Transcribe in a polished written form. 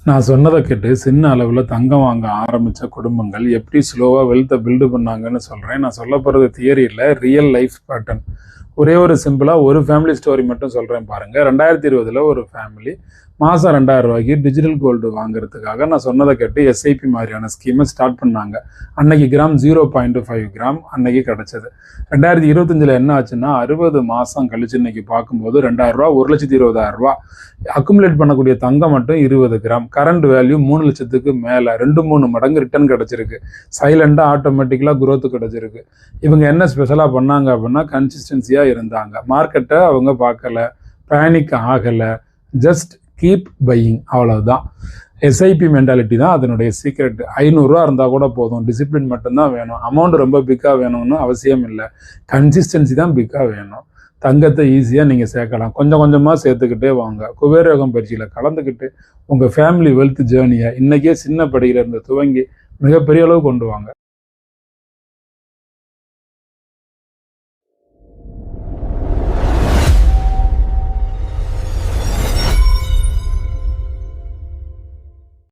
நான் சொன்னதை கேட்டு சின்ன அளவில் தங்கம் வாங்க ஆரம்பித்த குடும்பங்கள் எப்படி ஸ்லோவாக வெல்த்தை பில்டு பண்ணாங்கன்னு சொல்கிறேன். நான் சொல்ல போகிறது தியரி இல்லை, ரியல் லைஃப் பேட்டர்ன். ஒரே ஒரு சிம்பிளாக ஒரு ஃபேமிலி ஸ்டோரி மட்டும் சொல்கிறேன் பாருங்கள். 2020 ஒரு ஃபேமிலி மாதம் 2000 ரூபாய்க்கு டிஜிட்டல் கோல்டு வாங்குறதுக்காக நான் சொன்னதை கேட்டு எஸ்ஐபி மாதிரியான ஸ்கீமை ஸ்டார்ட் பண்ணாங்க. அன்னைக்கு கிராம் 0.5 கிராம் அன்னைக்கு கிடச்சது. 2025 என்ன ஆச்சுன்னா 60 மாதம் கழிச்சு இன்னைக்கு பார்க்கும்போது 2000 ரூபா 1,20,000 ரூபா அக்குமுலேட் பண்ணக்கூடிய தங்கம் மட்டும் 20 கிராம். கரண்ட் வேல்யூ 3 லட்சத்துக்கு மேலே 2-3 மடங்கு ரிட்டர்ன் கிடச்சிருக்கு. சைலண்டாக ஆட்டோமேட்டிக்கலாக குரோத்து கிடச்சிருக்கு. இவங்க என்ன ஸ்பெஷலாக பண்ணாங்க அப்படின்னா கன்சிஸ்டன்சியாக இருந்தாங்க. மார்க்கெட்டை அவங்க பார்க்கல, பேனிக் ஆகலை, ஜஸ்ட் கீப் பையிங், அவ்வளவுதான். எஸ்ஐபி மென்டாலிட்டி தான் அதனுடைய சீக்ரெட். 500 ரூபா இருந்தால் கூட போதும், டிசிப்ளின் மட்டும்தான் வேணும். அமௌண்ட் ரொம்ப பிக்காக வேணும்னு அவசியம் இல்லை, கன்சிஸ்டன்சி தான் பிக்காக வேணும். தங்கத்தை ஈஸியாக நீங்கள் சேர்க்கலாம், கொஞ்சம் கொஞ்சமாக சேர்த்துக்கிட்டே வாங்க. குபேரயோகம் பயிற்சியில் கலந்துக்கிட்டு உங்கள் ஃபேமிலி வெல்த் ஜேர்னியை இன்றைக்கே சின்ன படியிலிருந்து துவங்கி மிகப்பெரிய அளவு கொண்டு வாங்க.